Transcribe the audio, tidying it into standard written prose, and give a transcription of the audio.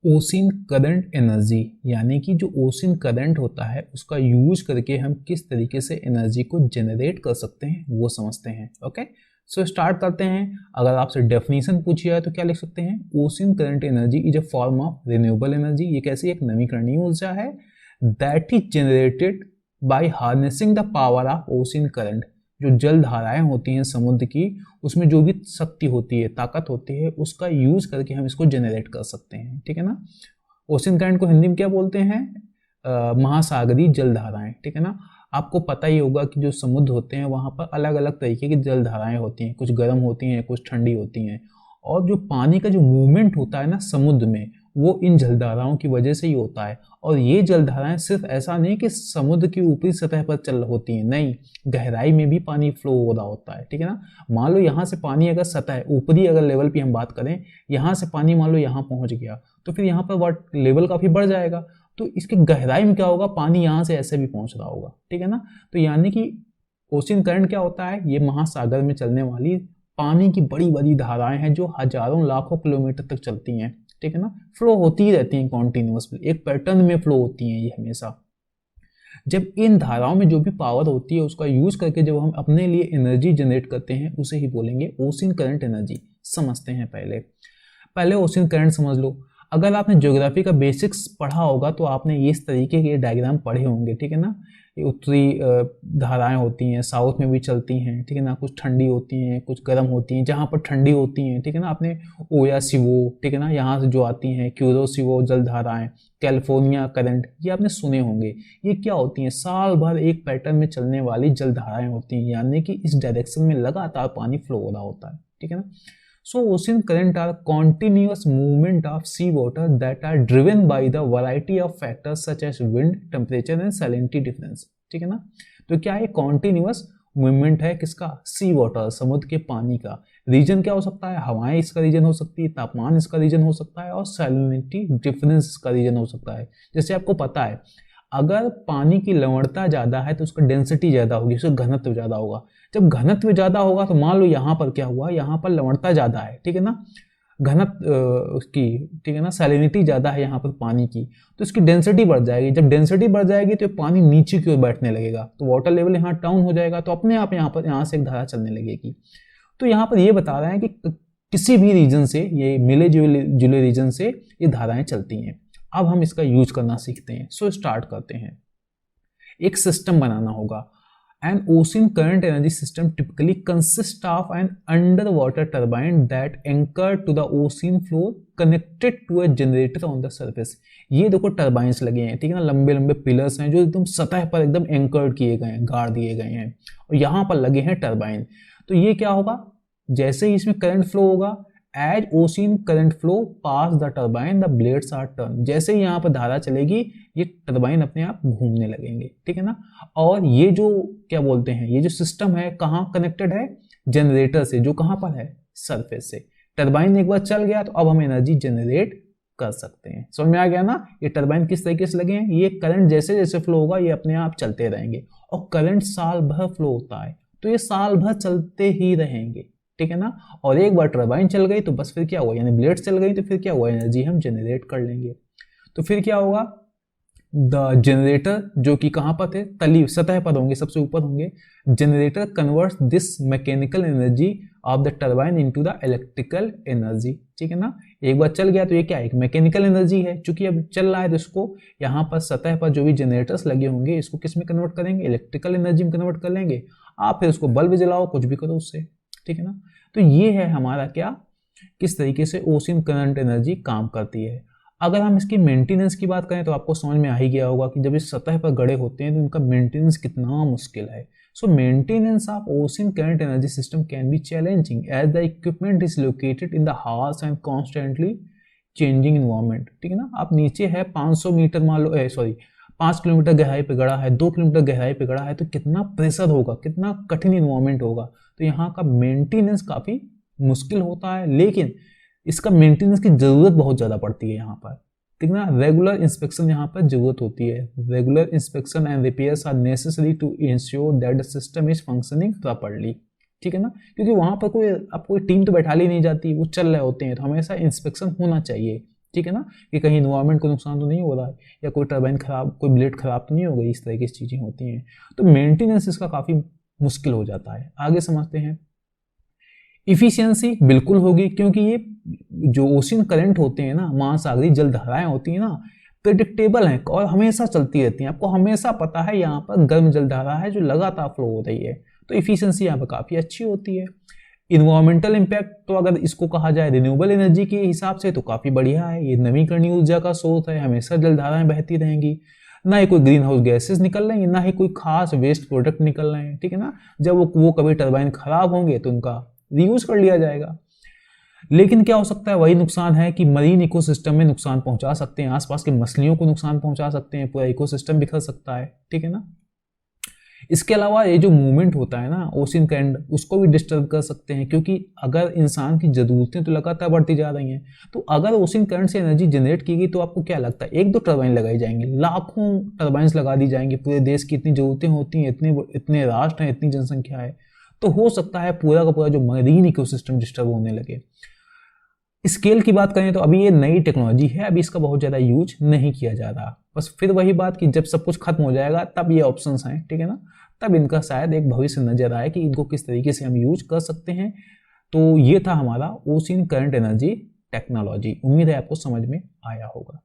Ocean current energy यानी कि जो ओशियन करंट होता है उसका यूज करके हम किस तरीके से एनर्जी को जनरेट कर सकते हैं वो समझते हैं। ओके, सो स्टार्ट करते हैं। अगर आपसे डेफिनेशन पूछी जाए तो क्या लिख सकते हैं? Ocean current energy is a form of renewable energy. ये कैसी एक नवीकरणीय ऊर्जा है that is generated by harnessing the power of ocean current. जो जल धाराएं होती हैं समुद्र की, उसमें जो भी शक्ति होती है, ताकत होती है, उसका यूज करके हम इसको जनरेट कर सकते हैं। ठीक है ना। ओशियन करंट को हिंदी में क्या बोलते हैं? महासागरीय जल धाराएं। ठीक है ना। आपको पता ही होगा कि जो समुद्र होते हैं वहां पर अलग अलग तरीके की जल धाराएं होती हैं, कुछ गर्म होती हैं, कुछ ठंडी होती हैं। और जो पानी का जो मूवमेंट होता है ना समुद्र में, वो इन जलधाराओं की वजह से ही होता है। और ये जलधाराएं सिर्फ ऐसा नहीं कि समुद्र की ऊपरी सतह पर चल होती हैं, नहीं, गहराई में भी पानी फ्लो हो रहा होता है। ठीक है ना। मान लो यहाँ से पानी अगर सतह ऊपरी अगर लेवल की हम बात करें, यहाँ से पानी मान लो यहाँ पहुंच गया, तो फिर यहाँ पर वाटर लेवल काफी बढ़ जाएगा, तो इसकी गहराई में क्या होगा, पानी यहाँ से ऐसे भी पहुंच रहा होगा। ठीक है ना। तो यानी कि ओशियन करंट क्या होता है? ये महासागर में चलने वाली पानी की बड़ी बड़ी धाराएं हैं जो हजारों लाखों किलोमीटर तक चलती हैं। ठीक है ना। फ्लो होती ही रहती हैं कॉन्टिन्यूअसली, एक पैटर्न में फ्लो होती हैं ये हमेशा। जब इन धाराओं में जो भी पावर होती है उसका यूज करके जब हम अपने लिए एनर्जी जनरेट करते हैं, उसे ही बोलेंगे ओशियन करंट एनर्जी। समझते हैं पहले पहले ओशियन करंट समझ लो। अगर आपने ज्योग्राफी का बेसिक्स पढ़ा होगा तो आपने इस तरीके के डायग्राम पढ़े होंगे। ठीक है ना। ये उत्तरी धाराएं होती हैं, साउथ में भी चलती हैं। ठीक है ना। कुछ ठंडी होती हैं, कुछ गर्म होती हैं। जहाँ पर ठंडी होती हैं, ठीक है ना, आपने ओयासिवो, ठीक है ना, यहाँ से जो आती हैं क्यूरोसिवो जल धाराएं, कैलिफोर्निया करंट, ये आपने सुने होंगे। ये क्या होती हैं? साल भर एक पैटर्न में चलने वाली जल धाराएं होती हैं, यानी कि इस डायरेक्शन में लगातार पानी फ्लो हो रहा होता है। ठीक है ना। So ocean current are continuous movement of sea water that are driven by the variety of factors such as wind, temperature and salinity difference। ठीक है ना। तो क्या है? कॉन्टिन्यूअस मूवमेंट है किसका? सी वाटर, समुद्र के पानी का। रीजन क्या हो सकता है? हवाएं इसका रीजन हो सकती है, तापमान इसका रीजन हो सकता है, और सैलिनिटी डिफरेंस इसका रीजन हो सकता है। जैसे आपको पता है अगर पानी की लवणता ज्यादा है तो उसका डेंसिटी ज्यादा होगी, उसका घनत्व ज्यादा होगा। जब घनत्व ज्यादा होगा तो मान लो यहाँ पर क्या हुआ, यहाँ पर लवणता ज्यादा है, ठीक है ना, घनत्व उसकी, ठीक है ना, सैलिनिटी ज्यादा है यहाँ पर पानी की, तो इसकी डेंसिटी बढ़ जाएगी। जब डेंसिटी बढ़ जाएगी तो पानी नीचे की ओर बैठने लगेगा, तो वाटर लेवल यहाँ डाउन हो जाएगा, तो अपने आप यहाँ से एक धारा चलने लगेगी। तो यहाँ पर ये बता रहे हैं कि किसी भी रीजन से, ये मिले जुले रीजन से ये धाराएं चलती हैं। अब हम इसका यूज करना सीखते हैं। सो स्टार्ट करते हैं। एक सिस्टम बनाना होगा। An ocean current energy system typically consists of an underwater turbine that anchored to the ocean floor connected to a generator on the surface। ये देखो टर्बाइंस लगे हैं, ठीक है ना, लंबे लंबे पिलर्स हैं जो एकदम सतह पर एकदम एंकर्ड किए गए हैं, गाड़ दिए गए हैं, और यहाँ पर लगे हैं टर्बाइन। तो ये क्या होगा? जैसे ही इसमें करंट फ्लो होगा, as ocean current flow pass the turbine the blades are turn. जैसे ही यहाँ पर धारा चलेगी ये टर्बाइन अपने आप घूमने लगेंगे। ठीक है ना। और ये जो क्या बोलते हैं, ये जो सिस्टम है कहाँ कनेक्टेड है? जनरेटर से, जो कहाँ पर है? सरफेस से। टर्बाइन एक बार चल गया तो अब हम एनर्जी जनरेट कर सकते हैं। समझ में आ गया ना? ये टर्बाइन किस तरीके से लगे हैं? ये करंट जैसे जैसे फ्लो होगा ये अपने आप चलते रहेंगे, और करंट साल भर फ्लो होता है तो ये साल भर चलते ही रहेंगे। ठीक है ना। और एक बार टर्बाइन चल गई तो बस फिर क्या हुआ, यानी ब्लेड चल गई तो फिर क्या हुआ, एनर्जी हम जनरेट कर लेंगे। तो फिर क्या होगा? द जनरेटर, जो कि कहां पर थे? तली सतह पर होंगे, सबसे ऊपर होंगे। Generator converts this mechanical energy of the turbine into the electrical energy. ठीक है ना। एक बार चल गया तो ये क्या है? एक मैकेनिकल एनर्जी है। चूंकि अब चल रहा है तो इसको यहाँ पर सतह पर जो भी जनरेटर्स लगे होंगे इसको किस में कन्वर्ट करेंगे? इलेक्ट्रिकल एनर्जी में कन्वर्ट कर लेंगे। आप फिर उसको बल्ब जलाओ, कुछ भी करो उससे। ठीक है ना। तो ये है हमारा क्या, किस तरीके से ओशियन करंट एनर्जी काम करती है। अगर हम इसकी मेंटेनेंस की बात करें तो आपको समझ में आ ही गया होगा कि जब इस सतह पर गड़े होते हैं तो उनका मेंटेनेंस कितना मुश्किल है। So maintenance of ocean current energy system can be challenging as the equipment is located in the harsh and constantly changing environment. ठीक है ना। आप नीचे है 500 मीटर मान लो, 5 किलोमीटर गहराई पे गड़ा है, 2 किलोमीटर गहराई पे गड़ा है, तो कितना प्रेशर होगा, कितना कठिन इन्वायरमेंट होगा। तो यहाँ का मेंटेनेंस काफी मुश्किल होता है, लेकिन इसका मेंटेनेंस की जरूरत बहुत ज्यादा पड़ती है यहाँ पर। ठीक है ना। रेगुलर इंस्पेक्शन यहाँ पर जरूरत होती है। Regular inspection and repairs are necessary to ensure that the system is functioning properly. ठीक है ना। क्योंकि वहां पर कोई टीम तो बैठा ली नहीं जाती, वो चल रहे होते हैं, तो हमेशा इंस्पेक्शन होना चाहिए। ठीक है ना, कि कहीं इन्वायरमेंट को नुकसान तो नहीं हो रहा है या कोई टर्बाइन खराब, कोई ब्लेड खराब तो नहीं हो गई, इस तरह की चीज़ें होती हैं। तो मेंटेनेंस इसका काफ़ी मुश्किल हो जाता है। आगे समझते हैं। इफिशियंसी बिल्कुल होगी, क्योंकि ये जो ओशियन करंट होते हैं ना, महासागरीय जलधाराएं होती हैं ना, प्रिडिक्टेबल हैं और हमेशा चलती रहती हैं। आपको हमेशा पता है यहाँ पर गर्म जलधारा है जो लगातार फ्लो हो रही है, तो इफिशियंसी यहाँ पर काफ़ी अच्छी होती है। इन्वायरमेंटल इम्पैक्ट, तो अगर इसको कहा जाए रिन्यूएबल एनर्जी के हिसाब से तो काफ़ी बढ़िया है। ये नवीकरणीय ऊर्जा का स्रोत है, हमेशा जलधाराएं बहती रहेंगी, ना ही कोई ग्रीन हाउस गैसेज निकल रही हैं, ना ही कोई खास वेस्ट प्रोडक्ट निकल रहे हैं, ठीक है ना। जब वो कभी टरबाइन खराब होंगे तो उनका रीयूज कर लिया जाएगा। लेकिन क्या हो सकता है, वही नुकसान है कि मरीन इकोसिस्टम में नुकसान पहुंचा सकते हैं, आसपास की मछलियों को नुकसान पहुंचा सकते हैं, पूरा इकोसिस्टम बिखर सकता है, ठीक है ना। इसके अलावा ये जो मूवमेंट होता है ना ओशियन करंट, उसको भी डिस्टर्ब कर सकते हैं, क्योंकि अगर इंसान की ज़रूरतें तो लगातार बढ़ती जा रही हैं, तो अगर ओशियन करंट से एनर्जी जनरेट की गई तो आपको क्या लगता है, एक दो टरबाइन लगाई जाएंगी, लाखों टरबाइंस लगा दी जाएंगी, पूरे देश की इतनी ज़रूरतें होती हैं, इतने राष्ट्र हैं, इतनी जनसंख्या है, तो हो सकता है पूरा का पूरा जो मरीन इकोसिस्टम डिस्टर्ब होने लगे। स्केल की बात करें तो अभी ये नई टेक्नोलॉजी है, अभी इसका बहुत ज़्यादा यूज नहीं किया जा रहा। बस फिर वही बात कि जब सब कुछ खत्म हो जाएगा तब ये ऑप्शंस हैं, ठीक है ना, तब इनका शायद एक भविष्य नजर आए कि इनको किस तरीके से हम यूज कर सकते हैं। तो ये था हमारा ओशियन करंट एनर्जी टेक्नोलॉजी। उम्मीद है आपको समझ में आया होगा।